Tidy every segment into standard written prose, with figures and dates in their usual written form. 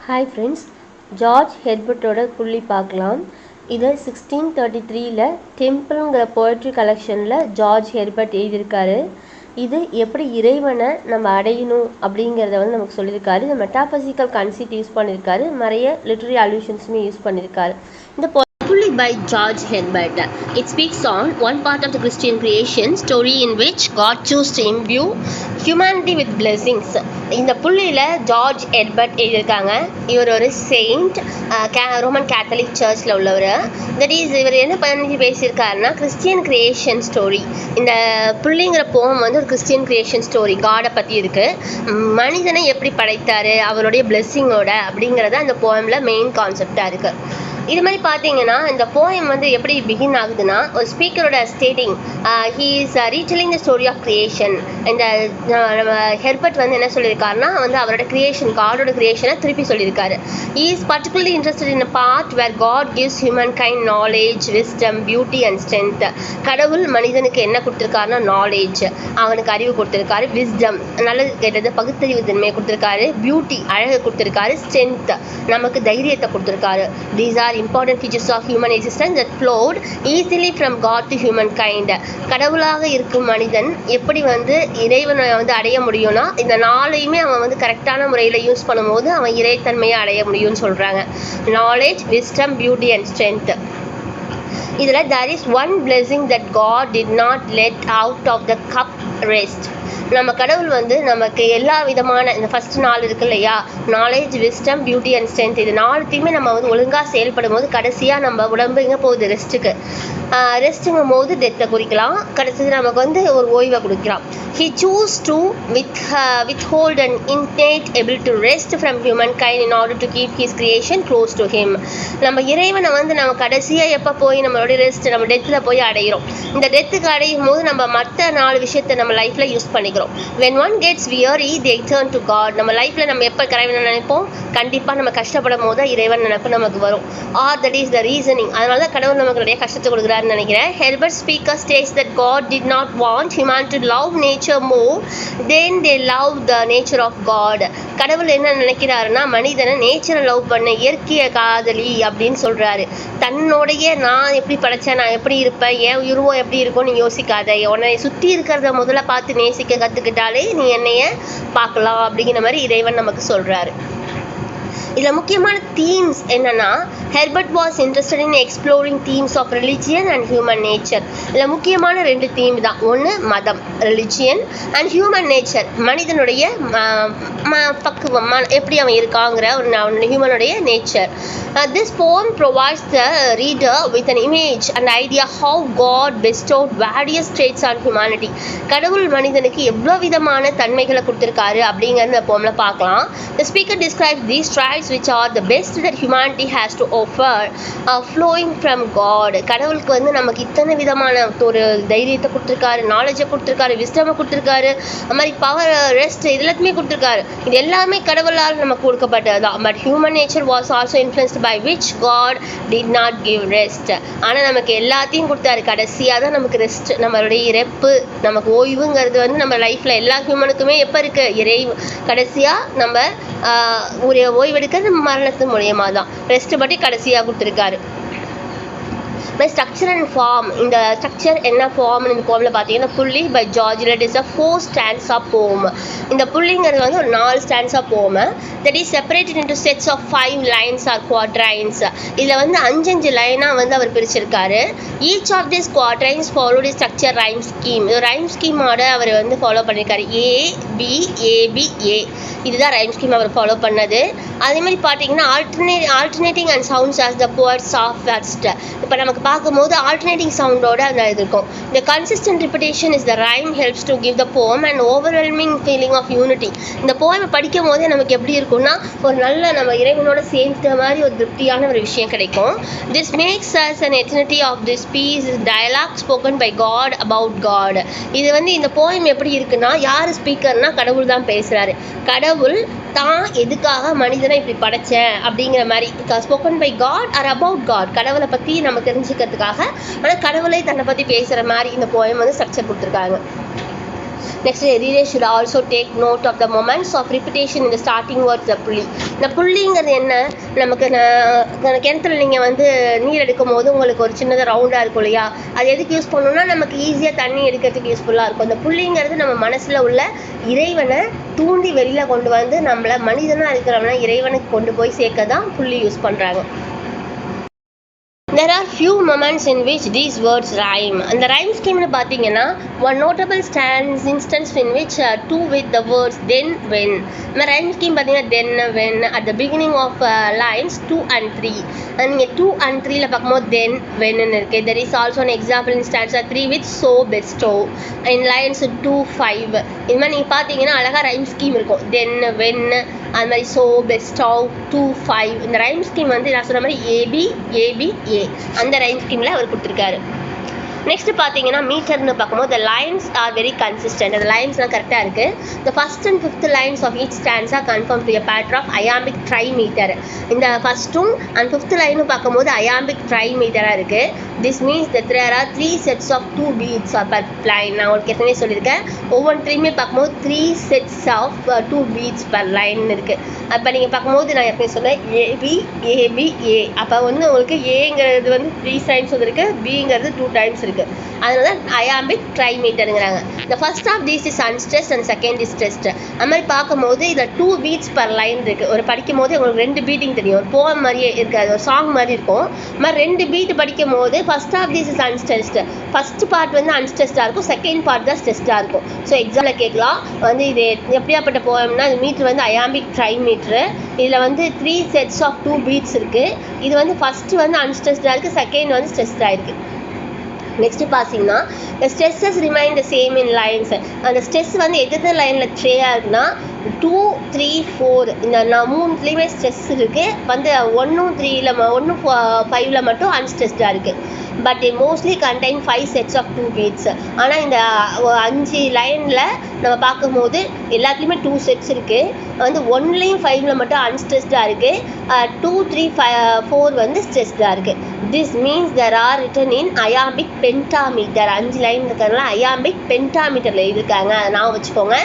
Hi friends, George ஹெர்பர்ட்டோட புள்ளி பார்க்கலாம். இதை 1633 டெம்பிள்ங்கிற போய்ட்ரி கலெக்ஷனில் ஜார்ஜ் ஹெர்பர்ட் எழுதியிருக்காரு. இது எப்படி இறைவனை நம்ம அடையணும் அப்படிங்கிறத வந்து நமக்கு சொல்லியிருக்காரு. இந்த மெட்டாஃபிசிக்கல் கன்சீப்ட் யூஸ் பண்ணியிருக்காரு, நிறைய லிட்ரரி அல்யூஷன்ஸுமே யூஸ் பண்ணியிருக்காரு. இந்த Fully by George Herbert. It speaks on one part of the Christian creation story in which God chose to imbue humanity with blessings. இந்த புள்ளியில் ஜார்ஜ் ஹெர்பர்ட் எழுதியிருக்காங்க. இவர் ஒரு செயிண்ட், ரோமன் கேத்தலிக் சர்ச்சில் உள்ளவர். தட் இஸ், இவர் என்ன பண்ணி பேசியிருக்காருன்னா கிறிஸ்டியன் கிரியேஷன் ஸ்டோரி. இந்த புள்ளிங்கிற போம் வந்து ஒரு கிறிஸ்டியன் கிரியேஷன் ஸ்டோரி, காடை பற்றி இருக்குது. மனிதனை எப்படி படைத்தார், அவருடைய பிளெஸ்ஸிங்கோட அப்படிங்கிறத அந்த போயமில் மெயின் கான்செப்டாக இருக்குது. இது மாதிரி பார்த்தீங்கன்னா இந்த போயம் வந்து எப்படி பிகின் ஆகுதுன்னா, ஒரு ஸ்பீக்கரோட stating he is retelling the story of creation. இந்த நம்ம ஹெர்பர்ட் வந்து என்ன சொல்லியிருக்காருன்னா வந்து அவரோட கிரியேஷன், காடோட கிரியேஷனை திருப்பி சொல்லியிருக்காரு. He is particularly interested in a part where God gives human kind knowledge, wisdom, beauty and strength. கடவுள் மனிதனுக்கு என்ன கொடுத்துருக்காருன்னா நாலேஜ், அவனுக்கு அறிவு கொடுத்துருக்காரு, விஸ்டம் நல்லது கெட்டது பகுத்தறிவு தன்மையை கொடுத்துருக்காரு, பியூட்டி அழகு கொடுத்துருக்காரு, ஸ்ட்ரென்த் நமக்கு தைரியத்தை கொடுத்துருக்காரு. These are important features of human existence that flowed easily from God to humankind. கடவுளாக இருக்கும் மனிதன் எப்படி வந்து இறைவனை வந்து அடைய முடியும்னா, இந்த நாளையுமே அவன் வந்து கரெக்டான முறையில் யூஸ் பண்ணும்போது அவன் இறைத்தன்மையை அடைய முடியும்னு சொல்கிறாங்க. Knowledge, wisdom, beauty and strength. இதில் there is one blessing that God did not let out of the cup, rest. நம்ம கடவுள் வந்து நமக்கு எல்லா விதமான இந்த ஃபர்ஸ்ட் 4 இருக்கு இல்லையா, knowledge, wisdom, beauty and strength, இது 4த்தையுமே நம்ம வந்து ஒழுங்காக செயல்படும் போது கடைசியாக நம்ம உடம்பு எங்கே போகுது, ரெஸ்ட்டுக்கு. ரெஸ்ட்டுங்கும் போது டெத்தை குறிக்கலாம், கடைசி நமக்கு வந்து ஒரு ஓய்வை கொடுக்கலாம். He chose to withhold an innate ability to rest from humankind in order to keep his creation close to him. நம்ம இறைவனை வந்து நம்ம கடைசியாக எப்போ போய் நம்மளோட ரெஸ்ட், நம்ம டெத்தில் போய் அடைகிறோம். இந்த டெத்துக்கு அடையும் போது நம்ம மற்ற 4 விஷயத்தை நம்ம லைஃப்பில் யூஸ் பண்ணிக்கிறோம். When one gets weary, they turn to God. நம்ம லைஃப்பில் நம்ம எப்போ இறைவனை நினைப்போம், கண்டிப்பாக நம்ம கஷ்டப்படும் போது தான் இறைவன் நினைப்பு நமக்கு வரும். Or that is the reasoning. அதனால தான் கடவுள் நமக்கு நிறைய கஷ்டத்தை கொடுக்குறாருன்னு நினைக்கிறேன். Herbert Speaker states that God did not want humanity to love nature more than they love the nature of God. கடவுள் என்ன நினைக்கிறாருன்னா, மனிதனை நேச்சரை லவ் பண்ண, இயற்கையை காதலி அப்படின்னு சொல்கிறாரு. தன்னுடைய நான் எப்படி படைச்சேன், நான் எப்படி இருப்பேன், என் உருவம் எப்படி இருக்கும் நீ யோசிக்காத, உன்னை சுற்றி இருக்கிறத முதல்ல பார்த்து நேசிக்க கற்றுக்கிட்டாலே நீ என்னைய பார்க்கலாம் அப்படிங்கிற மாதிரி இறைவன் நமக்கு சொல்கிறாரு. இதில் முக்கியமான தீம்ஸ் என்னன்னா, Herbert was interested in exploring themes of religion and human nature. இதில் முக்கியமான 2 தீம் தான். ஒன்று மதம், ரிலிஜியன், அண்ட் ஹியூமன் நேச்சர், மனிதனுடைய பக்குவம், எப்படி அவன் இருக்காங்கிற ஒரு ஹியூமனுடைய nature. This poem provides the reader with an image and idea how God bestowed various traits on humanity. கடவுள் மனிதனுக்கு எவ்வளோ விதமான தன்மைகளை கொடுத்துருக்காரு அப்படிங்கிறது இந்த போமில் பார்க்கலாம். The speaker describes these traits which are the best that humanity has to offer, flowing from God. கடவுளுக்கு வந்து நமக்கு இத்தனை விதமான ஒரு தைரியத்தை கொடுத்துருக்காரு, நாலேஜை கொடுத்துருக்காரு, விஸ்டமை கொடுத்துருக்காரு, அது மாதிரி பவர், ரெஸ்ட், இது எல்லாத்தையுமே கொடுத்துருக்காரு. இது எல்லாமே கடவுளால் நமக்கு கொடுக்கப்பட்டது தான். But human nature was also influenced by which God did not give rest. ஆனால் நமக்கு எல்லாத்தையும் கொடுத்தாரு, கடைசியாக தான் நமக்கு ரெஸ்ட், நம்மளுடைய இறப்பு, நமக்கு ஓய்வுங்கிறது வந்து நம்ம லைஃப்பில் எல்லா ஹியூமனுக்குமே எப்போ இருக்குது, கடைசியாக நம்ம ஒரு ஓய்வெடுக்கிறது மரணத்து மூலியமாக தான். ரெஸ்ட் பற்றி கடைசியாக கொடுத்துருக்காரு. Structure and form. இந்த ஸ்ட்ரக்சர் என்ன ஃபார்ம் இந்த போமில் பார்த்தீங்கன்னா, pulley by George Herbert is 4 stanza poem. இந்த புள்ளிங்கிறது வந்து ஒரு 4 stanza poem. That is separated into sets of 5 lines or quatrains. இதில் வந்து 5 லைனாக வந்து அவர் பிரிச்சிருக்காரு. Each of this quatrains followed the structure rhyme scheme. இது ரைம் ஸ்கீமோட அவர் வந்து ஃபாலோ பண்ணியிருக்காரு. ABABA, இதுதான் ரைம் ஸ்கீம் அவர் ஃபாலோ பண்ணது. அதே மாதிரி பார்த்தீங்கன்னா alternating and sounds as the ports of first. இப்போ நமக்கு பார்க்கும்போது ஆல்டர்னேட்டிங் சவுண்டோட அந்த இது இருக்கும். இந்த consistent repetition is the rhyme helps to give the poem and overwhelming feeling of unity. இந்த போயமை படிக்கும் போதே நமக்கு எப்படி இருக்கும்னா, ஒரு நல்ல நம்ம இறைவனோட சேர்ந்த மாதிரி ஒரு திருப்தியான ஒரு விஷயம் கிடைக்கும். This makes us an eternity of this piece is dialogue spoken by God about God. இது வந்து இந்த போயம் எப்படி இருக்குன்னா, யார் ஸ்பீக்கர்னா கடவுள் தான் பேசுகிறாரு. கடவுள் தான் எதுக்காக மனிதனை இப்படி படைச்சேன் அப்படிங்கிற மாதிரி spoken by God or about God, கடவுளை பற்றி நம்ம தெரிஞ்சுக்கிறதுக்காக, ஆனால் கடவுளை தன்னை பற்றி பேசுகிற மாதிரி இந்த போயம் வந்து ஸ்ட்ரக்சர் கொடுத்துருக்காங்க. Next reader should also take note of the moments of repetition in the starting words. the புள்ளி, இந்த புள்ளிங்கிறது என்ன, நமக்கு கிணத்துல நீங்கள் வந்து நீர் எடுக்கும் போது உங்களுக்கு ஒரு சின்னதாக ரவுண்டாக இருக்கும் இல்லையா, அது எதுக்கு யூஸ் பண்ணணும்னா நமக்கு ஈஸியாக தண்ணி எடுக்கிறதுக்கு யூஸ்ஃபுல்லாக இருக்கும். இந்த புள்ளிங்கிறது நம்ம மனசில் உள்ள இறைவனை தூண்டி வெளியில் கொண்டு வந்து நம்மளை மனிதனாக இருக்கிறவனை இறைவனுக்கு கொண்டு போய் சேர்க்க தான் புள்ளி யூஸ் பண்ணுறாங்க. There are few moments in which these words rhyme. அந்த rhyme scheme பார்த்தீங்கன்னா one notable instance in which two with the words then when. இந்த rhyme scheme பார்த்தீங்கன்னா then when at the beginning of lines 2 and 3. நீங்கள் 2 and 3ல பார்க்கும்போது then when இருக்கு. There is also an example in stanza 3 with so bestow in lines 2 5. இது மாதிரி நீங்கள் பார்த்தீங்கன்னா அழகாக rhyme scheme இருக்கும். then when அது மாதிரி so bestow 2 5. இந்த rhyme scheme வந்து நான் சொன்ன மாதிரி ஏபி ஏபி ஏ அந்த ரைம் ஸ்கீமில் அவர் கொடுத்துருக்காரு. நெக்ஸ்ட் பார்த்தீங்கன்னா மீட்டர்னு பார்க்கும்போது the lines are very consistent. அந்த லைன்ஸ்லாம் கரெக்டாக இருக்குது. the first and fifth lines of each stanza confirm to a pattern of iambic trimeter. இந்த ஃபஸ்ட்டும் அண்ட் ஃபிஃப்த் லைனும் பார்க்கும்போது iambic trimeter-ஆக இருக்குது. this means that there are 3 sets of 2 beats per line. நான் உங்களுக்கு ஏற்கனவே சொல்லியிருக்கேன், ஒவ்வொன்றையுமே பார்க்கும்போது 3 sets of 2 beats per line இருக்குது. அப்போ நீங்கள் பார்க்கும்போது நான் எப்படி சொன்னேன் ஏபி ஏபி ஏ, அப்போ வந்து உங்களுக்கு ஏங்கிறது வந்து 3 டைம்ஸ் வந்துருக்கு, பிங்கிறது 2 டைம்ஸ் இருக்குது. அதனால தான் iambic trimeterங்கிறாங்க. the first of these is unstressed and second is stressed. அது மாதிரி பார்க்கும்போது இதில் 2 beats per line இருக்குது. ஒரு படிக்கும் போது உங்களுக்கு 2 பீட்டிங் தெரியும், ஒரு போம் மாதிரியே இருக்காது, ஒரு சாங் மாதிரி இருக்கும். அது மாதிரி 2 பீட் படிக்கும் போது first of this is unstressed. First part வந்து அன்ஸ்ட்ரெஸ்டாக இருக்கும், செகண்ட் பார்ட் தான் ஸ்ட்ரெஸ்டாக இருக்கும். ஸோ எக்ஸாம்பிள் கேட்கலாம் வந்து இது எப்படியாப்பட்ட போயம்னா இது மீட்ரு வந்து iambic trimeter. இதில் வந்து 3 sets of 2 beats இருக்குது. இது வந்து ஃபஸ்ட்டு வந்து அன்ஸ்ட்ரெஸ்டாக இருக்குது, செகண்ட் வந்து ஸ்ட்ரெஸ்டாக இருக்குது. நெக்ஸ்ட் பார்த்தீங்கன்னா the stresses remain the same in lines. அந்த ஸ்ட்ரெஸ் வந்து எது லைனில் ட்ரேயாக இருக்குன்னா 2 3 4 இந்த மூணுலேயுமே ஸ்ட்ரெஸ் இருக்குது. வந்து 1 3ல் 1 5ல் மட்டும் அன்ஸ்ட்ரெஸ்டாக இருக்குது. But it mostly contain 5 sets of 2 beats. ஆனால் இந்த 5 லைனில் நம்ம பார்க்கும்போது எல்லாத்துலேயுமே 2 sets இருக்குது. வந்து 1லையும் 5ல் மட்டும் அன்ஸ்ட்ரெஸ்டாக இருக்குது, 2 3 4 வந்து ஸ்ட்ரெஸ்டாக இருக்குது. this means there are written in iambic pentameter. 5 line இருக்கிறதுனால iambic pentameterல இருக்காங்க, அதை நான் வச்சுக்கோங்க.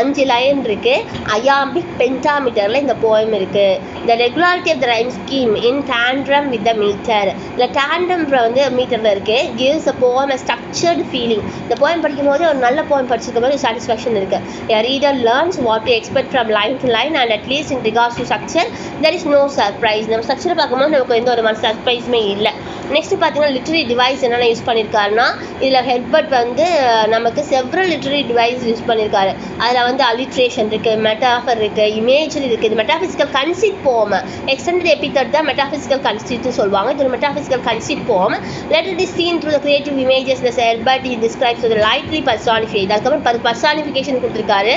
5 லைன் இருக்குது, iambic pentameterல இந்த போயம் இருக்குது. the regularity of the rhyme scheme in tandem with the meter. இந்த tandem வந்து மீட்டரில் இருக்குது, gives the poem a structured feeling. இந்த போயம் படிக்கும்போது ஒரு நல்ல போயம் படிச்சிருக்கும் போது சாட்டிஸ்ஃபேக்ஷன் இருக்குது. a reader learns what to expect from line to line and at least in regards to structure there is no surprise. நம்ம ஸ்ட்ரக்சரை பார்க்கும்போது நமக்கு எந்த ஒரு சர்ப்ரைஸுமே இல்லை. நெக்ஸ்ட் பார்த்தீங்கன்னா லிட்டரரி டிவைஸ் என்னென்ன யூஸ் பண்ணியிருக்காருன்னா இதில் ஹெர்பர்ட் வந்து நமக்கு செவ்ரல் லிட்டரரி டிவைஸ் யூஸ் பண்ணியிருக்காரு. அதில் வந்து அலிட்ரேஷன் இருக்குது, மெட்டாஃபர் இருக்குது, இமேஜரி இருக்குது. இது மெட்டாஃபிசிக்கல் கன்சீட் போம், எக்ஸ்டெண்டட் எபித்தட் தான் மெட்டாஃபிசிக்கல் கன்சீட்னு சொல்லுவாங்க. இது ஒரு மெட்டாஃபிசிக்கல் கன்சீட் போம். let it is seen through the creative images the Herbert he describes to the lightly personified. அதுக்கப்புறம் பர்சானிஃபிகேஷன் கொடுத்துருக்காரு.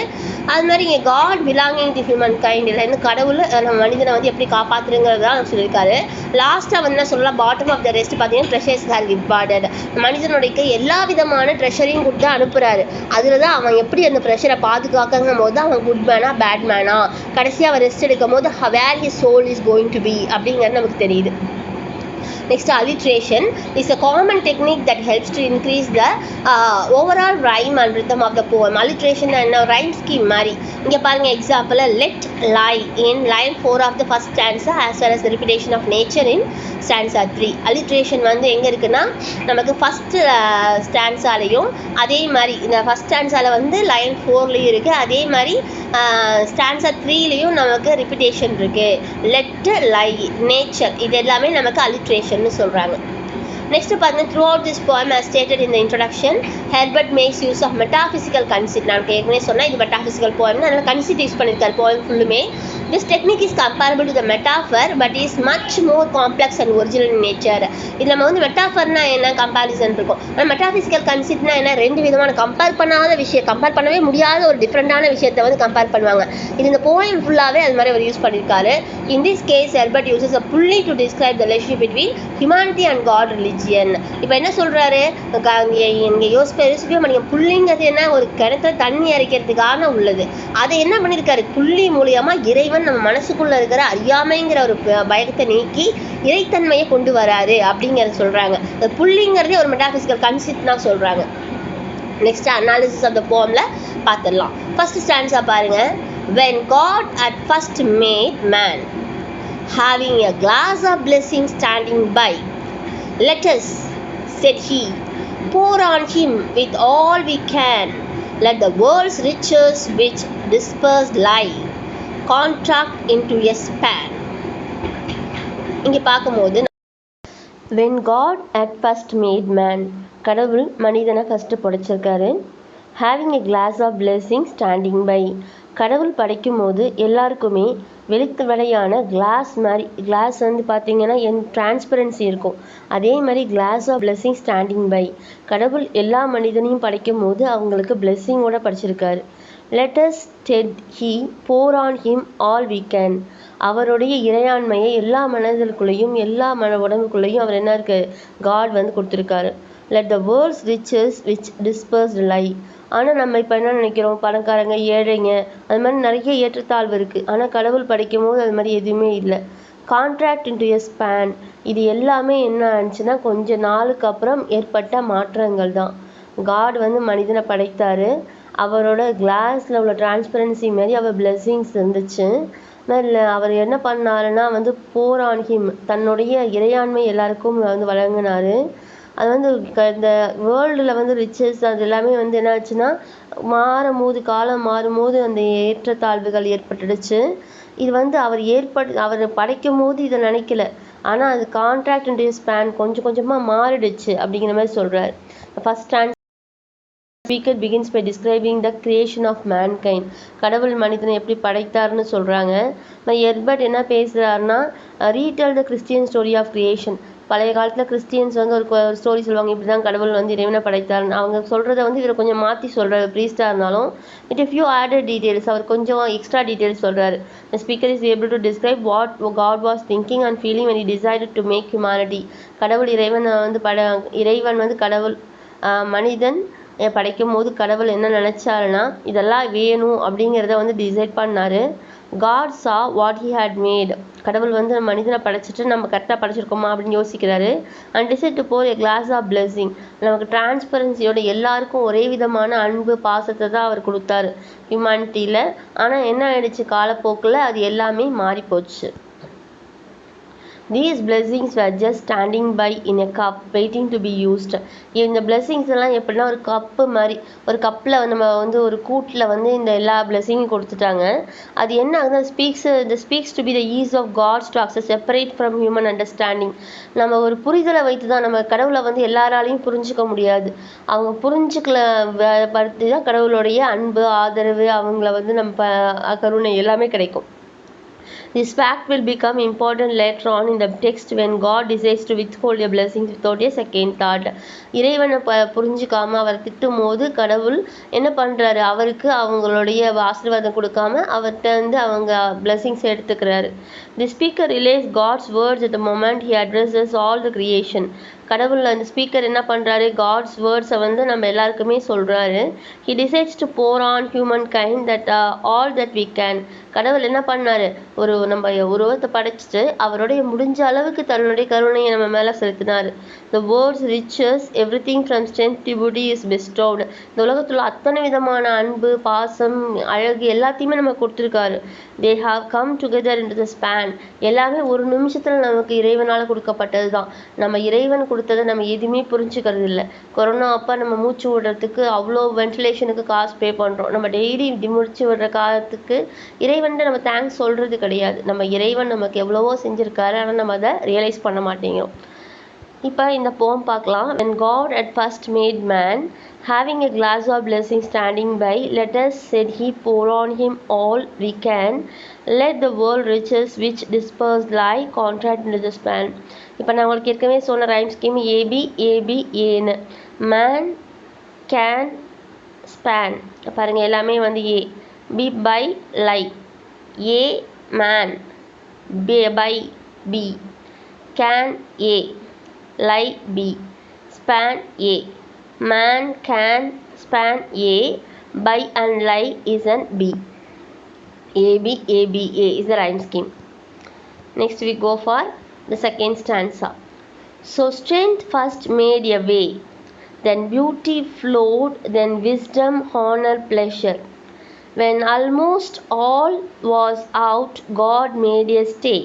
அது மாதிரி இங்கே God belonging to human kind இல்லை வந்து கடவுள் நம்ம மனிதனை வந்து எப்படி காப்பாற்றுங்கிறதான் சொல்லியிருக்காரு. லாஸ்ட்டாக வந்து என்ன சொல்லலாம், பாட்டம் ஆஃப் த ரெஸ்ட் பார்த்தீங்கன்னா ட்ரெஷர்ஸ் ஹேர் ரிவார்டட். மனிதனுடைய எல்லா விதமான ட்ரெஷரையும் கொடுத்து அனுப்புகிறாரு. அதில் தான் அவன் எப்படி அந்த ப்ரெஷரை பாதுகாக்கங்கும் போது அவன் குட் மேனா பேட் மேனா, கடைசியாக அவன் ரெஸ்ட் எடுக்கும் போது where his soul is going to be அப்படிங்கிறது நமக்கு தெரியுது. Next, alliteration is a common technique that helps to increase the overall rhyme and rhythm of the poem. Alliteration and rhyme scheme மாதிரி இங்கே பாருங்கள் example let lie in line 4 of the first stanza as well as the repetition of nature in stanza 3. alliteration வந்து எங்கே இருக்குன்னா நமக்கு first ஸ்டான்ஸாலையும் அதே மாதிரி இந்த ஃபஸ்ட் ஸ்டான்ஸாவில் வந்து லைன் 4லேயும் இருக்குது, அதே மாதிரி ஸ்டான்ஸா 3லேயும் நமக்கு ரிப்பிட்டேஷன் இருக்குது. let lie, nature இது எல்லாமே நமக்கு alliteration சொல்றாங்க. நெக்ஸ்ட் பார்த்தீங்கன்னா throughout this poem as stated in the introduction Herbert makes use of metaphysical conceit. நான் ஏற்கனவே சொன்னேன் இது மெட்டாஃபிசிக்கல் போயம், அதனால கன்சீட் யூஸ் பண்ணியிருக்காரு போயம் ஃபுல்லுமே. this technique is comparable to the metaphor but is much more complex and original in nature. இது நம்ம வந்து மெட்டாஃபர்னா என்ன கம்பேரிசன் இருக்கும், ஆனால் மெட்டாஃபிசிக்கல் கன்சீட்னா என்ன, ரெண்டு விதமான கம்பேர் பண்ணாத விஷயம், கம்பேர் பண்ணவே முடியாத ஒரு டிஃப்ரெண்டான விஷயத்தை வந்து கம்பேர் பண்ணுவாங்க. இது இந்த போயம் ஃபுல்லாகவே அது மாதிரி அவர் யூஸ் பண்ணியிருக்காரு. in this case Herbert uses a pulley to describe the relationship between humanity and God religion. இப்போ என்ன சொல்கிறாரு, இங்கே யோசிப்பே பண்ணிங்க புள்ளிங்கிறது என்ன, ஒரு கிணத்துல தண்ணி அரைக்கிறதுக்கான உள்ளது. அதை என்ன பண்ணியிருக்காரு, புள்ளி மூலியமாக இறைவன் நம்ம மனசுக்குள்ளே இருக்கிற அறியாமைங்கிற ஒரு பயத்தை நீக்கி இறைத்தன்மையை கொண்டு வராரு அப்படிங்கிறத சொல்கிறாங்க. புள்ளிங்கிறதே ஒரு மெட்டாஃபிசிக்கல் கன்செப்ட் தான் சொல்கிறாங்க. நெக்ஸ்ட் அனாலிசிஸ் ஆஃப் த போம்ல பார்த்துடலாம். ஃபர்ஸ்ட் ஸ்டான்ஸா பாருங்க. when God at first made man, having a glass of blessing standing by, let us, said he, pour on him with all we can, let the world's riches which dispersed lie contract into a span. இங்கே பார்க்கும்போது when God at first made man, கடவுள் மனிதனை first படைச்சிருக்காரு. having a glass of blessing standing by, கடவுள் படைக்கும் போது எல்லாருக்குமே வெளியான class மாதிரி, கிளாஸ் வந்து பார்த்தீங்கன்னா டிரான்ஸ்பரன்சி இருக்கும். அதே மாதிரி glass of blessing standing by, கடவுள் எல்லா மனிதனையும் படைக்கும் போது அவங்களுக்கு பிளெஸ்ஸிங்கோட படைச்சிருக்காரு. let us said he, pour on him all we can, அவருடைய இறையாண்மையை எல்லா மனதிற்குள்ளேயும் எல்லா உடம்புக்குள்ளேயும் அவர் என்ன இருக்கு, காட் வந்து கொடுத்துருக்காரு. let the world's riches which dispersed lie. ஆனால் நம்ம இப்போ என்ன நினைக்கிறோம், பணக்காரங்க ஏழைங்க அது மாதிரி நிறைய ஏற்றத்தாழ்வு இருக்குது. ஆனால் கடவுள் படிக்கும் போது அது மாதிரி எதுவுமே இல்லை. கான்ட்ராக்ட் இன்டு எ ஸ்பேன், இது எல்லாமே என்ன ஆச்சுன்னா கொஞ்சம் நாளுக்கு அப்புறம் ஏற்பட்ட மாற்றங்கள் தான். காட் வந்து மனிதனை படைத்தார். அவரோட கிளாஸில் உள்ள டிரான்ஸ்பரன்சி மாரி அவர் பிளெஸ்ஸிங்ஸ் இருந்துச்சு. அவர் என்ன பண்ணாருன்னா வந்து போர் ஆன் ஹிம், தன்னுடைய இறையாண்மை எல்லாருக்கும் வந்து வழங்கினார். அது வந்து இந்த வேர்ல்டில் வந்து ரிச்சஸ் அது எல்லாமே வந்து என்ன ஆச்சுன்னா மாறும்போது, காலம் மாறும்போது அந்த ஏற்றத்தாழ்வுகள் ஏற்பட்டுடுச்சு. இது வந்து அவர் படைக்கும் போது இதை நினைக்கல. ஆனால் அது கான்ட்ராக்ட் இன்டு ஸ்பேன் கொஞ்சம் கொஞ்சமாக மாறிடுச்சு அப்படிங்கிற மாதிரி சொல்கிறார். First speaker begins by describing the creation of mankind. கடவுள் மனிதனை எப்படி படைத்தார்னு சொல்கிறாங்க. எர்பர்ட் என்ன பேசுகிறாருன்னா, retell the Christian story of creation. பழைய காலத்தில் கிறிஸ்டியன்ஸ் வந்து ஒரு ஸ்டோரி சொல்லுவாங்க, இப்படி தான் கடவுள் வந்து இறைவனை படைத்தார்னு. அவங்க சொல்கிறத வந்து இவர் கொஞ்சம் மாற்றி சொல்கிறார். ப்ரீஸ்டாக இருந்தாலும் it a few added details, அவர் கொஞ்சம் எக்ஸ்ட்ரா டீட்டெயில்ஸ் சொல்கிறாரு. The speaker is able to describe what God was thinking and feeling when he decided to make humanity. கடவுள் இறைவன் வந்து கடவுள் மனிதன் படைக்கும் போது கடவுள் என்ன நினச்சாருன்னா இதெல்லாம் வேணும் அப்படிங்கிறத வந்து டிசைட் பண்ணார். God saw what he had made. கடவுள் வந்து மனிதனை படைச்சிட்டு நம்ம கரெக்டாக படைச்சிருக்கோமா அப்படின்னு யோசிக்கிறாரு. And decide to pour a glass of blessing. நமக்கு டிரான்ஸ்பரன்சியோட எல்லாருக்கும் ஒரே விதமான அன்பு பாசத்தை தான் அவர் கொடுத்தாரு ஹியூமானிட்டியில். ஆனால் என்ன ஆயிடுச்சு, காலப்போக்கில் அது எல்லாமே மாறி போச்சு. These blessings were just standing by in a cup waiting to be used. இந்த blessings எல்லாம் எப்படின்னா ஒரு கப்பு மாதிரி, ஒரு கப்பில் நம்ம வந்து ஒரு கூட்டில் வந்து இந்த எல்லா blessingயும் கொடுத்துட்டாங்க. அது என்ன ஆகுது, speaks to be the ease of God's to access separate from human understanding. நம்ம ஒரு புரிதலை வைத்து தான், நம்ம கடவுளை வந்து எல்லாராலையும் புரிஞ்சிக்க முடியாது. அவங்க புரிஞ்சுக்கல படுத்தி தான் கடவுளுடைய அன்பு ஆதரவு அவங்கள வந்து நம்ம கருணை எல்லாமே கிடைக்கும். This fact will become important later on in the text when God decides to withhold a blessing without a second thought. இறைவனை புரிஞ்சுக்காம அவர் திட்டும் போது கடவுள் என்ன பண்ணுறாரு, அவருக்கு அவங்களுடைய ஆசீர்வாதம் கொடுக்காம அவர்கிட்ட வந்து அவங்க blessings எடுத்துக்கிறாரு. The speaker relays God's words at the moment he addresses all the creation. கடவுள் அந்த ஸ்பீக்கர் என்ன பண்ணுறாரு, காட்ஸ் வேர்ட்ஸை வந்து நம்ம எல்லாருக்குமே சொல்கிறாரு. He decides to pour on human kind that all that we can. கடவுள் என்ன பண்ணார், நம்ம உருவத்தை படைச்சிட்டு அவருடைய முடிஞ்ச அளவுக்கு தன்னுடைய கருணையை நம்ம மேலே செலுத்தினார். The words riches everything from strength to beauty is bestowed. இந்த உலகத்தில் அத்தனை விதமான அன்பு பாசம் அழகு எல்லாத்தையுமே நம்ம கொடுத்துருக்காரு. They have come together in to the span. எல்லாமே ஒரு நிமிஷத்தில் நமக்கு இறைவனால் கொடுக்கப்பட்டது தான். நம்ம இறைவன் கொடுத்ததை நம்ம எதுவுமே புரிஞ்சுக்கிறது இல்லை. கொரோனா அப்போ நம்ம மூச்சு விடுறதுக்கு அவ்வளோ வென்டிலேஷனுக்கு காசு பே பண்ணுறோம். நம்ம டெய்லி மூச்சு விடுற காலத்துக்கு இறைவன் நம்ம தேங்க்ஸ் சொல்கிறது கிடையாது. நம்ம இறைவன் நமக்கு எவ்வளவோ செஞ்சுருக்காரு, ஆனால் நம்ம அதை ரியலைஸ் பண்ண மாட்டேங்கிறோம். இப்போ இந்த போம் பார்க்கலாம். When God at first made man, having a glass of blessing standing by, let us, said he, pour on him all we can, let the world riches which dispersed lie contract into the span. இப்போ நான் உங்களுக்கு ஏற்கனவே சொன்ன rhyme scheme ஏபிஏன்னு. Man can span பாருங்கள், எல்லாமே வந்து A. B by lie, A man, by B, can A, lie B, span A. Man can span A, by and lie is an B. ABA is the rhyme scheme. Next we go for the second stanza. So strength first made a way, then beauty flowed, then wisdom, honor, pleasure. When almost all was out, God made a stay.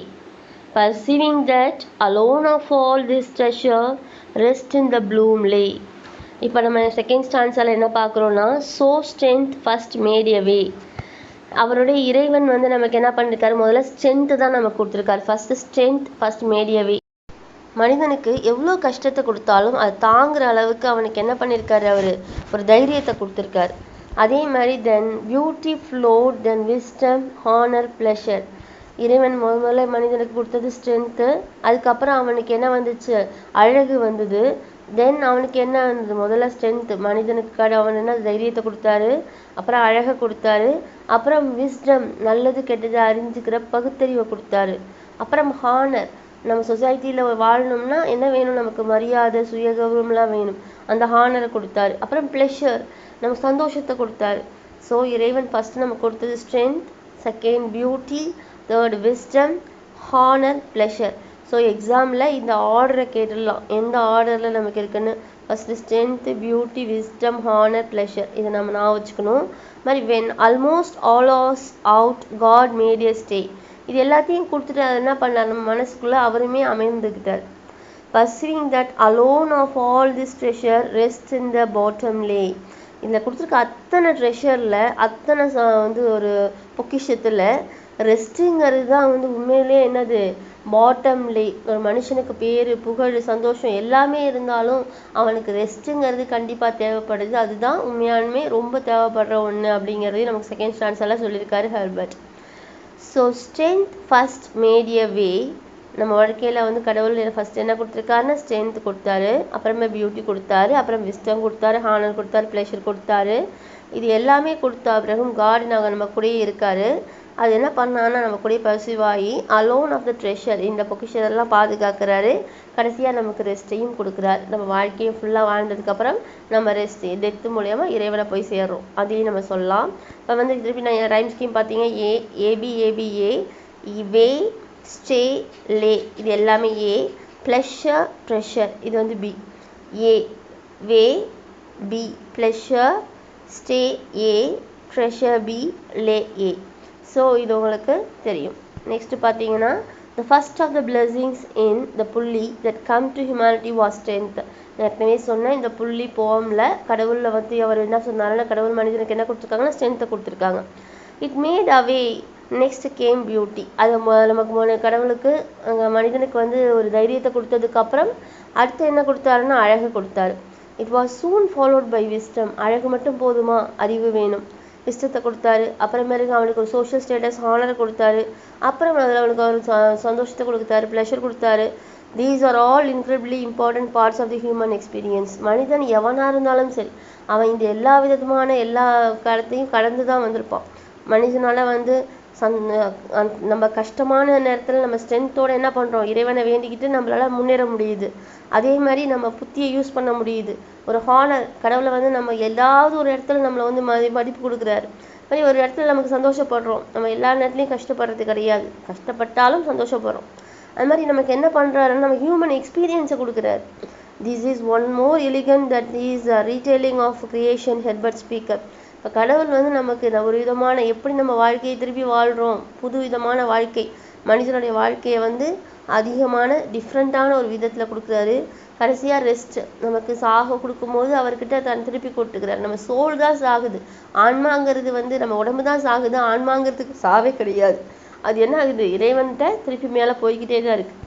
Perceiving that alone of all this treasure, rest in the bloom lay. இப்போ நம்ம second ஸ்டான்ஸால் என்ன பார்க்குறோன்னா, so strength first made a way. அவருடைய இறைவன் வந்து நமக்கு என்ன பண்ணியிருக்காரு, முதல்ல ஸ்ட்ரென்த்து தான் நமக்கு கொடுத்துருக்காரு. First strength first made a way. மனிதனுக்கு எவ்வளோ கஷ்டத்தை கொடுத்தாலும் அது தாங்குற அளவுக்கு அவனுக்கு என்ன பண்ணியிருக்காரு, அவர் ஒரு தைரியத்தை கொடுத்துருக்காரு. அதே மாதிரி தென் பியூட்டி ஃப்ளோட், தென் விஸ்டம், ஹானர், ப்ளஷர். இறைவன் முதல்ல மனிதனுக்கு கொடுத்தது ஸ்ட்ரென்த்து. அதுக்கப்புறம் அவனுக்கு என்ன வந்துச்சு, அழகு வந்தது. தென் அவனுக்கு என்ன வந்தது, முதல்ல ஸ்ட்ரென்த்து மனிதனுக்கு அவன் என்ன தைரியத்தை கொடுத்தாரு, அப்புறம் அழகை கொடுத்தாரு, அப்புறம் விஸ்டம் நல்லது கெட்டது அறிஞ்சிக்கிற பகுத்தறிவை கொடுத்தாரு, அப்புறம் ஹானர் நம்ம சொசைட்டியில் வாழணும்னா என்ன வேணும், நமக்கு மரியாதை சுயகௌரவம்லாம் வேணும், அந்த ஹானரை கொடுத்தாரு. அப்புறம் ப்ளஷர் நமக்கு சந்தோஷத்தை கொடுத்தாரு. ஸோ இறைவன் ஃபஸ்ட்டு நமக்கு கொடுத்தது strength, second beauty, third wisdom, honour, pleasure. So எக்ஸாமில் இந்த ஆர்டரை கேட்டுடலாம், எந்த ஆர்டரில் நமக்கு இருக்குன்னு. First strength, beauty, wisdom, honour, pleasure. இதை நம்ம நான் வச்சுக்கணும். மாதிரி when almost all as out, God made a stay. இது எல்லாத்தையும் கொடுத்துட்டு அது என்ன பண்ணார், நம்ம மனசுக்குள்ளே அவருமே அமைந்துக்கிட்டார். Perceiving that alone of all this treasure rest in the bottom lay. இதில் கொடுத்துருக்க அத்தனை ட்ரெஷரில், அத்தனை வந்து ஒரு பொக்கிஷத்தில் ரெஸ்ட்டுங்கிறது தான் வந்து உண்மையிலே என்னது, பாட்டம் லே. ஒரு மனுஷனுக்கு பேர், புகழ், சந்தோஷம் எல்லாமே இருந்தாலும் அவனுக்கு ரெஸ்ட்டுங்கிறது கண்டிப்பாக தேவைப்படுது. அதுதான் உண்மையானுமே ரொம்ப தேவைப்படுற ஒன்று அப்படிங்கிறதையும் நமக்கு செகண்ட் ஸ்டான்ஸெல்லாம் சொல்லியிருக்காரு Herbert. So strength first made a way. நம்ம வாழ்க்கையில் வந்து கடவுள் ஃபஸ்ட் என்ன கொடுத்துருக்காருன்னா ஸ்ட்ரென்த் கொடுத்தாரு, அப்புறமே பியூட்டி கொடுத்தாரு, அப்புறம் விஸ்டம் கொடுத்தாரு, ஹானர் கொடுத்தாரு, ப்ளஷர் கொடுத்தாரு. இது எல்லாமே கொடுத்தா பிறகும் காட் நம்ம கூடயே இருக்காரு. அது என்ன பண்ணான்னா நம்ம கூட பர்சீவ் ஆகி அலோன் ஆஃப் த ட்ரெஷர், இந்த பொக்கிஷரெல்லாம் பாதுகாக்கிறாரு. கடைசியாக நமக்கு ரெஸ்ட்டையும் கொடுக்குறாரு. நம்ம வாழ்க்கையை ஃபுல்லாக வாழ்ந்ததுக்கப்புறம் நம்ம ரெஸ்ட் டெத்து மூலயமா இறைவனை போய் சேர்றோம், அதையும் நம்ம சொல்லலாம். இப்போ வந்து திருப்பி நான் ரைம் ஸ்கீம் பார்த்தீங்க, ஏபிஏபிஏ, வே, ஸ்டே, லே, இது எல்லாமே ஏ. ப்ளஷர், ப்ரெஷர், இது வந்து B. A, way, B, pleasure, stay, A, treasure, B, lay, A. So இது உங்களுக்கு தெரியும். நெக்ஸ்ட்டு பார்த்தீங்கன்னா, the first of the blessings in the pulley that come to humanity was strength. ஏற்கனவே சொன்னேன், இந்த புள்ளி போமில் கடவுளில் வந்து அவர் என்ன சொன்னாருன்னா, கடவுள் மனிதனுக்கு என்ன கொடுத்துருக்காங்கன்னா ஸ்ட்ரென்த்தை கொடுத்துருக்காங்க. It made away, next game beauty. அது நமக்கு கடவுளுக்கு மனிதனுக்கு வந்து ஒரு தைரியத்தை கொடுத்ததுக்கப்புறம் அடுத்து என்ன கொடுத்தாருன்னா அழகு கொடுத்தாரு. It was soon followed by wisdom. அழகு மட்டும் போதுமா, அறிவு வேணும். விஸ்டத்தை கொடுத்தாரு. அப்புறமேலுக்கு அவனுக்கு ஒரு சோஷியல் ஸ்டேட்டஸ், ஹானரை கொடுத்தாரு. அப்புறம் அவனுக்கு ஒரு சந்தோஷத்தை கொடுத்தாரு, ப்ளஷர் கொடுத்தாரு. These are all incredibly important parts of the human experience. மனிதன் எவனாக இருந்தாலும் சரி, அவன் இந்த எல்லா விதமான எல்லா காலத்தையும் கடந்து தான் வந்திருப்பான். மனிதனால் வந்து நம்ம கஷ்டமான நேரத்தில் நம்ம ஸ்ட்ரென்த்தோடு என்ன பண்ணுறோம், இறைவனை வேண்டிக்கிட்டு நம்மளால் முன்னேற முடியுது. அதே மாதிரி நம்ம புத்தியை யூஸ் பண்ண முடியுது. ஒரு ஹானர், கடவுளை வந்து நம்ம ஏதாவது ஒரு இடத்துல நம்மளை வந்து மதிப்பு கொடுக்குறாரு. மாதிரி ஒரு இடத்துல நமக்கு சந்தோஷப்படுறோம், நம்ம எல்லா நேரத்துலையும் கஷ்டப்படுறது கிடையாது, கஷ்டப்பட்டாலும் சந்தோஷப்படுறோம். அது மாதிரி நமக்கு என்ன பண்ணுறாருன்னு நம்ம ஹியூமன் எக்ஸ்பீரியன்ஸை கொடுக்குறாரு. This is one more elegant that is retelling of creation, Herbert speaker. இப்போ கடவுள் வந்து நமக்கு ஒரு விதமான எப்படி நம்ம வாழ்க்கையை திருப்பி வாழ்கிறோம், புது விதமான வாழ்க்கை, மனிதனுடைய வாழ்க்கையை வந்து அதிகமான டிஃப்ரெண்ட்டான ஒரு விதத்தில் கொடுக்குறாரு. கடைசியாக ரெஸ்ட் நமக்கு சாக கொடுக்கும்போது அவர்கிட்ட தன் திருப்பி கொடுத்துக்கிறார். நம்ம சோல் தான் சாகுது, ஆன்மாங்கிறது வந்து நம்ம உடம்பு தான் சாகுது, ஆன்மாங்கிறதுக்கு சாவே கிடையாது. அது என்ன ஆகுது, இறைவன்கிட்ட திருப்பி மேலே போய்கிட்டே தான் இருக்குது.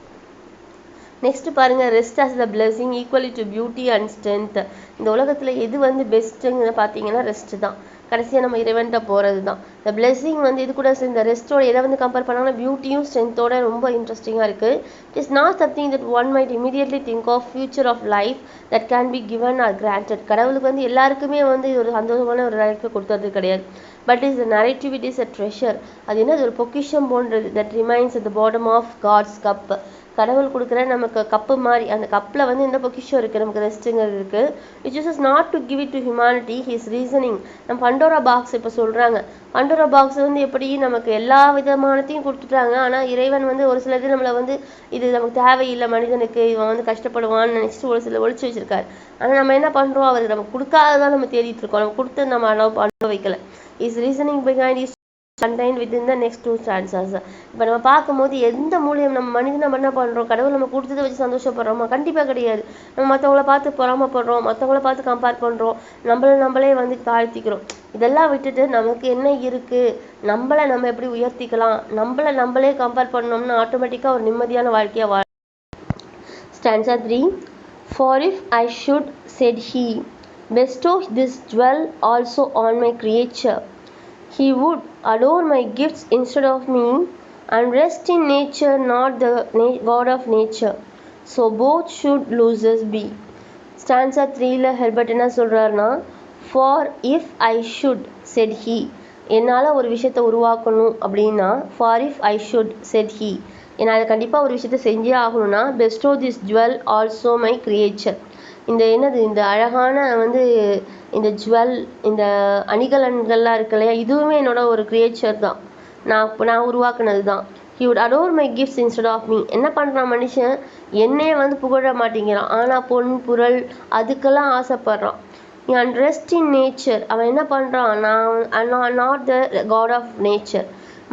நெக்ஸ்ட் பாருங்கள், rest as the blessing equally to beauty and strength. இந்த உலகத்தில் எது வந்து பெஸ்ட்டுன்னு பார்த்தீங்கன்னா ரெஸ்ட்டு தான். கடைசியாக நம்ம இறைவன்கிட்ட போகிறது தான். இந்த பிளெஸிங் வந்து இது கூட இந்த ரெஸ்ட்டோட எதை வந்து கம்பேர் பண்ணாங்கன்னா பியூட்டியும் ஸ்ட்ரென்த்தோட ரொம்ப இன்ட்ரெஸ்டிங்காக இருக்குது. It is not something that one might immediately think of future of life that can be given or granted. கடவுளுக்கு வந்து எல்லாருக்குமே வந்து ஒரு சந்தோஷமான ஒரு லைஃப்பை கொடுத்தது கிடையாது. But is the narrative, it is a treasure. அது என்ன, ஒரு பொக்கிஷம் போன்றது. That remains at the bottom of God's cup. கடவுள் கொடுக்குற நமக்கு கப்பு மாதிரி, அந்த கப்பில் வந்து இந்த பொக்கிஷம் இருக்குது, நமக்கு ரெஸ்ட்டுங்கிறது இருக்குது. It சூசஸ் not to give it to humanity, his reasoning. நம்ம பண்டோரா பாக்ஸ் இப்போ சொல்கிறாங்க, பண்டோரா பாக்ஸ் வந்து எப்படி நமக்கு எல்லா விதமானத்தையும் கொடுத்துட்டாங்க. ஆனால் இறைவன் வந்து ஒரு சிலது நம்மளை வந்து இது நமக்கு தேவையில்லை, மனிதனுக்கு இவன் வந்து கஷ்டப்படுவான்னு நினச்சிட்டு ஒரு சில ஒழிச்சு வச்சிருக்காரு. ஆனால் நம்ம என்ன பண்ணுறோம், அவருக்கு நம்ம கொடுக்காததான் நம்ம தேடிட்டு இருக்கோம். நம்ம கொடுத்து நம்ம அனுபவிக்கல. Is reasoning behind is contained within the next two stanzas. இப்போ நம்ம பார்க்கும்போது எந்த மூலியம் நம்ம மனிதன் நம்ம என்ன பண்ணுறோம், கடவுள் நம்ம கொடுத்ததை வச்சு சந்தோஷப்படுறோமா? கண்டிப்பாக கிடையாது. நம்ம மற்றவங்கள பார்த்து பொறாமப்படுறோம், மற்றவங்கள பார்த்து கம்பேர் பண்ணுறோம், நம்மளே வந்து தாழ்த்திக்கிறோம். இதெல்லாம் விட்டுட்டு நமக்கு என்ன இருக்குது, நம்மளை நம்ம எப்படி உயர்த்திக்கலாம், நம்மளே கம்பேர் பண்ணோம்னா ஆட்டோமேட்டிக்காக ஒரு நிம்மதியான வாழ்க்கையாக வாழ. Stanza 3. For if I should, said he, bestow this jewel also on my creature, he would adore my gifts instead of me, and rest in nature, not the God of nature. So both should losers be. Stanza 3ல Herbert என்ன சொல்கிறாருன்னா, for if I should, said he, என்னால் ஒரு விஷயத்தை உருவாக்கணும் அப்படின்னா, for if I should, said he, என்னால் கண்டிப்பாக ஒரு விஷயத்தை செஞ்சே ஆகணும்னா, bestow this jewel also my creature, இந்த என்னது இந்த அழகான வந்து இந்த ஜுவல், இந்த அணிகலன்கள்லாம் இருக்கு இல்லையா, இதுவுமே என்னோட ஒரு கிரியேச்சர் தான், நான் உருவாக்குனது தான். He would adore my gifts instead of me. என்ன பண்ணுறான் மனுஷன், என்னையே வந்து புகழ மாட்டேங்கிறான், ஆனால் பொன் பொருள் அதுக்கெல்லாம் ஆசைப்படுறான். அண்ட் ரெஸ்ட் இன் நேச்சர், அவன் என்ன பண்ணுறான், நான் not the God of nature.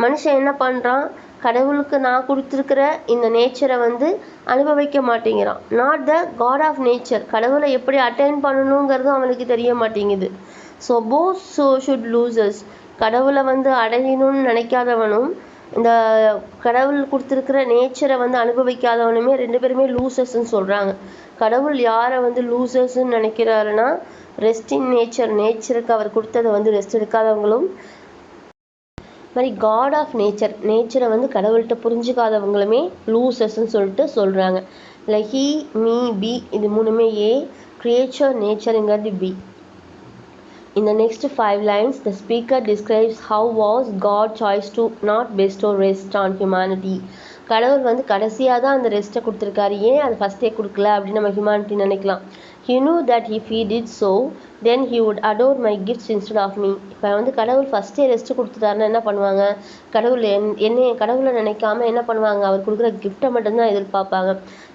மனுஷன் என்ன பண்ணுறான், கடவுளுக்கு நான் கொடுத்துருக்கிற இந்த நேச்சரை வந்து அனுபவிக்க மாட்டேங்கிறான். Not the God of nature, கடவுளை எப்படி அட்டைன் பண்ணணுங்கிறதும் அவனுக்கு தெரிய மாட்டேங்குது. ஸோ போத் ஷுட் லூசர்ஸ், கடவுளை வந்து அடையணும்னு நினைக்காதவனும் இந்த கடவுள் கொடுத்துருக்கிற நேச்சரை வந்து அனுபவிக்காதவனுமே ரெண்டு பேருமே லூசர்ஸ்ன்னு சொல்கிறாங்க. கடவுள் யாரை வந்து லூசர்ஸ்ன்னு நினைக்கிறாருன்னா, ரெஸ்ட் இன் நேச்சருக்கு அவர் கொடுத்ததை வந்து ரெஸ்ட் எடுக்காதவங்களும், மாதிரி காட் ஆஃப் நேச்சரை வந்து கடவுள்கிட்ட புரிஞ்சுக்காதவங்களுமே லூசர்ஸ்ன்னு சொல்லிட்டு சொல்கிறாங்க. இல்லை ஹீ, மீ, பி இது மூணுமே ஏ, கிரியேச்சர் நேச்சருங்கிறது B. In the next 5 lines, the speaker describes how was God choice to not bestow rest on humanity. கடவுள் வந்து கடைசியாக தான் அந்த ரெஸ்ட்டை கொடுத்துருக்காரு, ஏன் அது ஃபஸ்ட்டே கொடுக்கல அப்படின்னு நம்ம ஹியூமானிட்டி நினைக்கலாம். He knew that if he did so, then he would adore my gifts instead of me. இப்போ வந்து கடவுள் ஃபஸ்ட்டே ரெஸ்ட்டு கொடுத்துட்டாருன்னா என்ன பண்ணுவாங்க, கடவுளை நினைக்காம என்ன பண்ணுவாங்க, அவர் கொடுக்குற கிஃப்ட்டை மட்டும்தான் எதிர்பார்ப்பாங்க.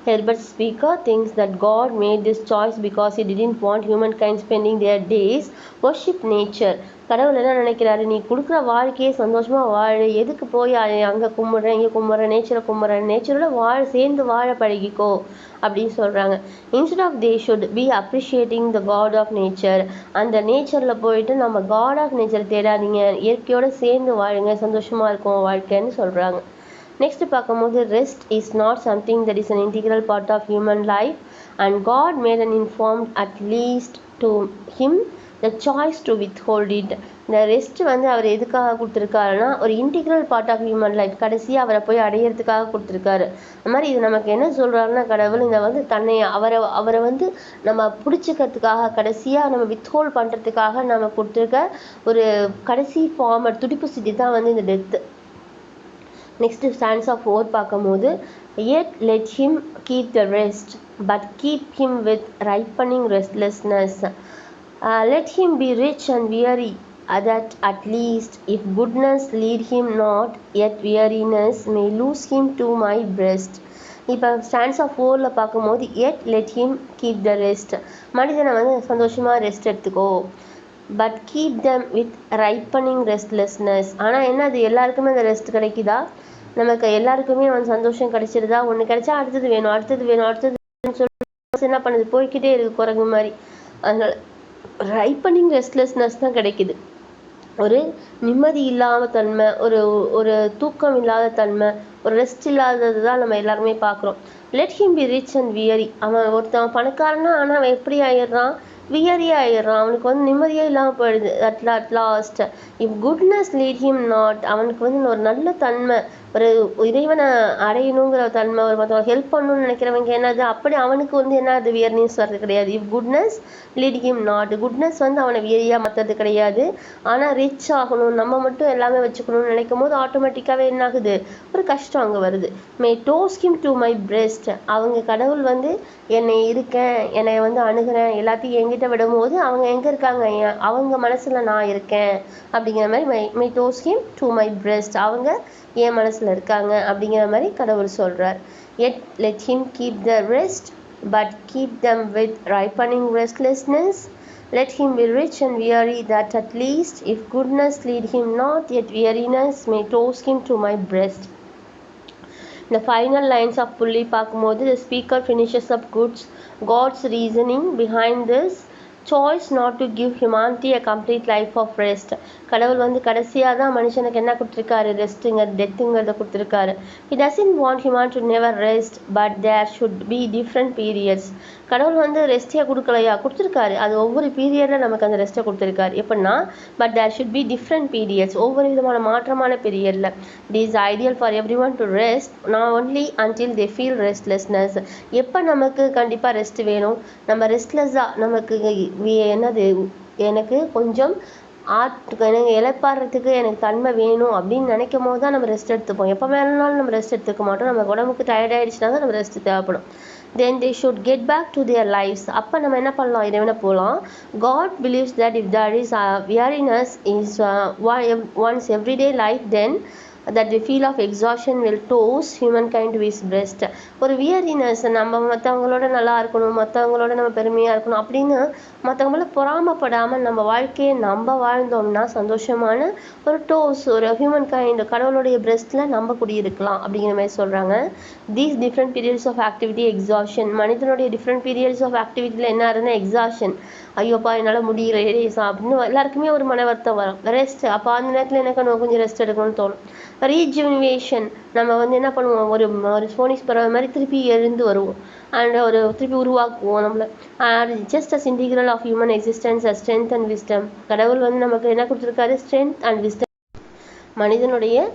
Herbert Speaker thinks that God made this choice because he didn't want humankind spending their days worship nature. கடவுள் என்ன நினைக்கிறாரு, நீ கொடுக்குற வாழ்க்கையே சந்தோஷமாக வாழ, எதுக்கு போய் அங்கே கும்பிட்றேன் இங்கே கும்பிட்றேன், நேச்சரோட சேர்ந்து வாழ பழகிக்கோ அப்படின்னு சொல்கிறாங்க. Instead of they should be appreciating the God of nature, அந்த நேச்சரில் போயிட்டு நம்ம காட் ஆஃப் நேச்சர் தேடாதீங்க, இயற்கையோடு சேர்ந்து வாழுங்க, சந்தோஷமாக இருக்கும் வாழ்க்கைன்னு சொல்கிறாங்க. நெக்ஸ்ட் பார்க்கும்போது, rest is not something that is an integral part of human life and God made an informed at least to him the choice to withhold it. இந்த ரெஸ்ட் வந்து அவர் எதுக்காக கொடுத்துருக்காருன்னா, ஒரு integral part of human life, கடைசியாக அவரை போய் அடையிறதுக்காக கொடுத்துருக்காரு. அந்த மாதிரி இது நமக்கு என்ன சொல்கிறாருன்னா, கடவுள் இந்த வந்து தன்னை அவரை வந்து நம்ம பிடிச்சிக்கிறதுக்காக, கடைசியாக நம்ம வித்ஹோல்ட் பண்ணுறதுக்காக நம்ம கொடுத்துருக்க ஒரு கடைசி ஃபார்மட் துடிப்பு சிட்டி தான் வந்து இந்த டெத்து. நெக்ஸ்ட் ஸ்டான்ஸா 4 பார்க்கும்போது, yet let him keep the rest, but keep him with ripening restlessness. Let him be rich and weary, that at least if goodness lead him not, yet weariness may lose him to my breast. இப்போ stanza 4ல் பார்க்கும்போது, yet let him keep the rest, மனிதனை வந்து சந்தோஷமாக rest எடுத்துக்கோ, but keep them with ripening restlessness. ஆனால் என்ன, அது எல்லாருக்குமே அந்த ரெஸ்ட் கிடைக்குதா, நமக்கு எல்லாருக்குமே வந்து சந்தோஷம் கிடைச்சிருதா, ஒன்று கிடைச்சா அடுத்தது வேணும் சொல்லி என்ன பண்ணுது, போய்கிட்டே இருக்குது குரங்கு மாதிரி. அதனால் ரைப்பனிங் ரெஸ்ட்லெஸ்னஸ் தான் கிடைக்குது. ஒரு நிம்மதி இல்லாத தன்மை, ஒரு தூக்கம் இல்லாத தன்மை, ஒரு ரெஸ்ட் இல்லாதது தான் நம்ம எல்லாருமே பார்க்குறோம். Let him B rich and weary. ஒருத்தன் பணக்காரனா, ஆனால் அவன் எப்படி ஆயிடுறான், வியரியாக ஆயிடுறான், அவனுக்கு வந்து நிம்மதியே இல்லாமல் போயிடுது. At last if goodness lead him not, அவனுக்கு வந்து ஒரு நல்ல தன்மை, ஒரு இறைவனை அடையணுங்கிற தன்மை, ஒரு மற்றவங்க ஹெல்ப் பண்ணணும்னு நினைக்கிறவங்க என்னது அப்படி அவனுக்கு வந்து என்ன அது வியர்னஸ் வர்றது கிடையாது. If goodness lead him not, goodness வந்து அவனை வியரியாக மாற்றது கிடையாது. ஆனால் ரிச் ஆகணும், நம்ம மட்டும் எல்லாமே வச்சுக்கணும்னு நினைக்கும் போது ஆட்டோமேட்டிக்காகவே என்ன ஆகுது, ஒரு கஷ்டம் அங்கே வருது. May toss him to my breast, அவங்க கடவுள் வந்து என்னை இருக்கேன், என்னை வந்து அணுகிறேன், எல்லாத்தையும் என்கிட்ட விடும்போது அவங்க எங்கே இருக்காங்க, அவங்க மனசில் நான் இருக்கேன் அப்படிங்கிற மாதிரி my toss him to my breast, அவங்க என் மனசில் இருக்காங்க அப்படிங்கிற மாதிரி கடவுள் சொல்கிறார். Yet let him keep the rest but keep them with ripening restlessness. Let him be rich and weary, that at least, if goodness lead him not, yet weariness may toss him to my breast. The final lines of புள்ளி பார்க்கும்போது the speaker finishes up God's reasoning behind this choice not to give humanity a complete life of rest. கடவுள் வந்து கடைசியாக தான் மனுஷனுக்கு என்ன கொடுத்துருக்காரு, டெத்துங்கிறத கொடுத்துருக்காரு. He doesn't want human to never rest, but there should be different periods. கடவுள் வந்து ரெஸ்ட்டே கொடுத்துருக்காரு, அது ஒவ்வொரு பீரியடில் நமக்கு அந்த ரெஸ்ட்டை கொடுத்துருக்காரு. எப்படின்னா but there should be different periods, ஒவ்வொரு விதமான மாற்றமான பீரியடில். It is ideal for every one to rest not only until they feel restlessness. எப்போ நமக்கு கண்டிப்பாக ரெஸ்ட் வேணும், நம்ம ரெஸ்ட்லெஸ்ஸாக நமக்கு என்னது எனக்கு கொஞ்சம் எனக்கு இழைப்பாடுறதுக்கு எனக்கு தன்மை வேணும் அப்படின்னு நினைக்கும் போது தான் நம்ம ரெஸ்ட் எடுத்துப்போம். எப்போ வேணும்னாலும் நம்ம ரெஸ்ட் எடுத்துக்க மாட்டோம். நம்ம உடம்புக்கு டயர்ட் ஆகிடுச்சுனா தான் நம்ம ரெஸ்ட் தேவைப்படும். then they should get back to their lives. அப்போ நம்ம என்ன பண்ணலாம், இறைவனை போகலாம். God believes that if there is weariness is one's everyday life, then that the feel of exhaustion will toss humankind to his breast. ஒரு வியரினஸ், நம்ம மற்றவங்களோட நல்லா இருக்கணும், மற்றவங்களோட நம்ம பெருமையாக இருக்கணும் அப்படின்னு மற்றவங்கள பொறாமப்படாமல் நம்ம வாழ்க்கையை நம்ம வாழ்ந்தோம்னா சந்தோஷமான ஒரு டோஸ், ஒரு ஹியூமன் கைண்ட் கடவுளுடைய பிரெஸ்ட்டில் நம்ம குடியிருக்கலாம் அப்படிங்கிற மாதிரி சொல்கிறாங்க. These different periods of activity exhaustion, மனிதனுடைய டிஃப்ரெண்ட் பீரியட்ஸ் ஆஃப் ஆக்டிவிட்டியில் என்ன ஆகுதுன்னா எக்ஸாஷன், ஐயோப்பா என்னால் முடியல அப்படின்னு எல்லாருக்குமே ஒரு மன வருத்தம் வரும். ரெஸ்ட், அப்போ அந்த நேரத்தில் எனக்கு கொஞ்சம் ரெஸ்ட் எடுக்கணும்னு தோணும். ரீஜுவினேஷன், நம்ம வந்து என்ன பண்ணுவோம், ஒரு ஃபோனிக்ஸ் பறவை மாதிரி திருப்பி எழுந்து வருவோம் அண்ட் திருப்பி உருவாக்குவோம் நம்மளை. Just as integral of human existence as strength and wisdom. கடவுள் வந்து நமக்கு என்ன கொடுத்துருக்காரு, ஸ்ட்ரென்த் அண்ட் விஸ்டம். மனிதனுடைய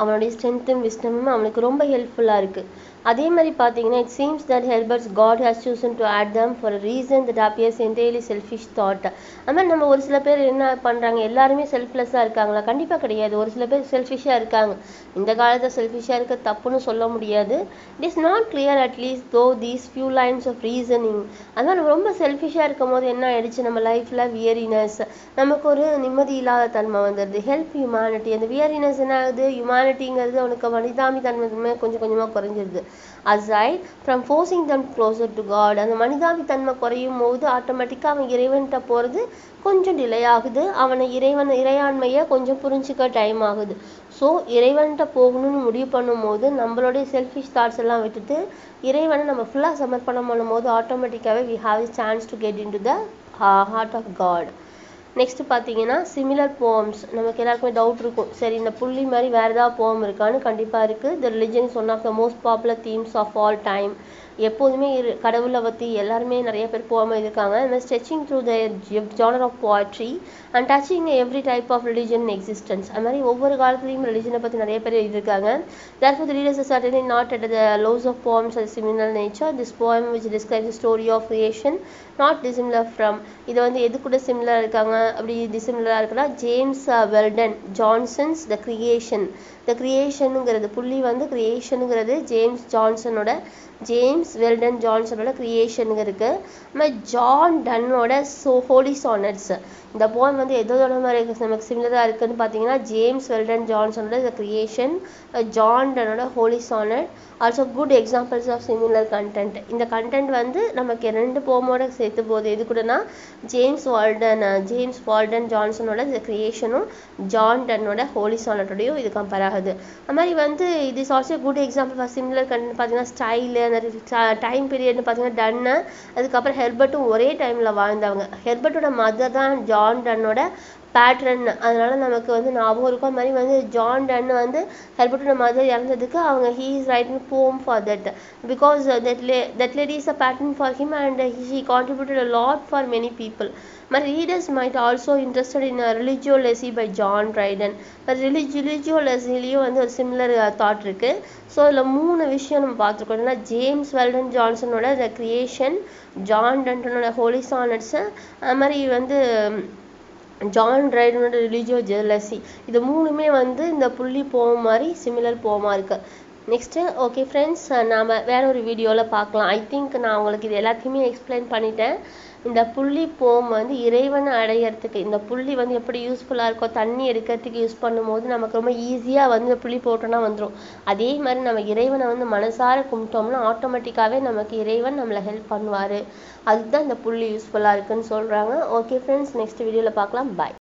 அவனுடைய ஸ்ட்ரென்த் அண்ட் விஸ்டமும் அவனுக்கு ரொம்ப ஹெல்ப்ஃபுல்லாக இருக்குது. அதே மாதிரி பார்த்தீங்கன்னா it seems that Herbert's God has chosen to add them for a reason that appears entirely selfish thought. அது மாதிரி நம்ம ஒரு சில பேர் என்ன பண்ணுறாங்க, எல்லாருமே செல்ஃப்லெஸ்ஸாக இருக்காங்களா, கண்டிப்பாக கிடையாது. ஒரு சில பேர் செல்ஃபிஷாக இருக்காங்க. இந்த காலத்தில் செல்ஃபிஷாக இருக்க தப்புன்னு சொல்ல முடியாது. It is not clear at least though these few lines of reasoning. அதனால் நம்ம ரொம்ப செல்ஃபிஷாக இருக்கும் போது என்ன ஆயிடுச்சு, நம்ம லைஃப்பில் வியரினஸ், நமக்கு ஒரு நிம்மதி இல்லாத தன்மை வந்துடுது. ஹெல்ப் ஹியூமனிட்டி, அந்த வியரினஸ் என்ன ஆகுது, ஹியூமனிட்டிங்கிறது அவனுக்கு மனிதாமி தன்மை கொஞ்சம் கொஞ்சமாக குறைஞ்சிருது. aside from forcing them closer to God. அந்த மனிதாபி தன்மை குறையும் போது ஆட்டோமேட்டிக்காக அவன் இறைவன்கிட்ட போகிறது கொஞ்சம் டிலே ஆகுது. அவனை இறையாண்மையை கொஞ்சம் புரிஞ்சிக்க டைம் ஆகுது. ஸோ இறைவன்கிட்ட போகணும்னு முடிவு பண்ணும்போது நம்மளுடைய செல்ஃபிஷ் தாட்ஸ் எல்லாம் விட்டுட்டு இறைவனை நம்ம ஃபுல்லாக சமர்ப்பணம் பண்ணும்போது ஆட்டோமேட்டிக்காகவே we have a chance to get into the heart of God. Next பார்த்தீங்கன்னா சிமிலர் போம்ஸ். நமக்கு எல்லாருக்குமே டவுட் இருக்கும், சரி இந்த புள்ளி மாதிரி வேறு ஏதாவது போம் இருக்கான்னு. கண்டிப்பாக இருக்குது. The religion is one of the most popular themes of all time. எப்போதுமே கடவுளை பற்றி எல்லாருமே நிறைய பேர் போகாமல் இருக்காங்க. அந்த stretching through the genre of poetry and touching every type of religion existence. அது மாதிரி ஒவ்வொரு காலத்துலேயும் ரிலிஜனை பற்றி நிறைய பேர் எழுதியிருக்காங்க. therefore the readers are certainly not at the lows of poems of similar nature. This poem which describes the story of creation not dissimilar from, இது வந்து எது கூட சிமிலராக இருக்காங்க, அப்படி டிசிமிலராக இருக்குன்னா ஜேம்ஸ் வெல்டன் ஜான்சன்ஸ் த கிரியேஷனுங்கிறது புள்ளி வந்து கிரியேஷனுங்கிறது ஜேம்ஸ் வெல்டன் ஜான்சனோட கிரியேஷனுங்க இருக்குது. நம்ம ஜான் டன்னோட ஹோலி சானட்ஸ். இந்த போயம் வந்து எதோட மாதிரி நமக்கு சிமிலராக இருக்குதுன்னு பார்த்தீங்கன்னா ஜேம்ஸ் வெல்டன் ஜான்சனோட த கிரியேஷன், ஜான் டன்னோட holy sonnet also good examples of similar content. இந்த கண்டென்ட் வந்து நமக்கு ரெண்டு போமோட சேர்த்து போகுது. எது கூடனா ஜேம்ஸ் வால்டன் ஜான்சனோட த கிரியேஷனும் ஜான் டன்னோட ஹோலி சானட்டோடையும் இது கம்பேர் ஆகுது. அது மாதிரி வந்து இது is also good example for similar content. பார்த்தீங்கன்னா ஸ்டைலு, அந்த டைம் பீரியட்னு பார்த்தீங்கன்னா டன்னு, அதுக்கப்புறம் ஹெர்பர்ட்டும் ஒரே டைமில் வாழ்ந்தவங்க. ஹெர்பர்ட்டோட மதர் தான் ஜான் டன்னோட பேட்ரன், அதனால நமக்கு வந்து ஞாபகம் இருக்கும். அது மாதிரி வந்து ஜான் டன் வந்து ஹெர்பர்ட்டோட மதர் இறந்ததுக்கு அவங்க he is writing poem for that because that lady is a patron for him and he contributed a lot for many people. My readers might also interested in a religiosity by John Dryden. religiosity வந்து ஒரு similar thought இருக்கு. So இதில் 3 விஷயம் நம்ம பார்த்துருக்கோம். ஏன்னா James Weldon ஜான்சனோட the creation, John டன்டனோட ஹோலி சானட்ஸு, அது மாதிரி வந்து ஜான் ட்ரைடனோட ரிலிஜியோ ஜெலசி, இது 3மே வந்து இந்த புள்ளி போம் மாதிரி சிமிலர் போமாக இருக்குது. நெக்ஸ்ட்டு ஓகே ஃப்ரெண்ட்ஸ், நாம் வேற ஒரு வீடியோவில் பார்க்கலாம். ஐ திங்க் நான் உங்களுக்கு இது எல்லாத்தையுமே எக்ஸ்பிளைன் பண்ணிட்டேன். இந்த புள்ளி போம் வந்து இறைவனை அடையிறதுக்கு இந்த புள்ளி வந்து எப்படி யூஸ்ஃபுல்லாக இருக்கோ, தண்ணி எடுக்கிறதுக்கு யூஸ் பண்ணும்போது நமக்கு ரொம்ப ஈஸியாக வந்து புள்ளி போட்டோன்னா வந்துடும். அதே மாதிரி நம்ம இறைவனை வந்து மனசார கும்பிட்டோம்னா ஆட்டோமேட்டிக்காகவே நமக்கு இறைவன் நம்மளை ஹெல்ப் பண்ணுவார். அதுதான் இந்த புள்ளி யூஸ்ஃபுல்லாக இருக்குன்னு சொல்கிறாங்க. ஓகே ஃப்ரெண்ட்ஸ், நெக்ஸ்ட் வீடியோவில் பார்க்கலாம். பாய்.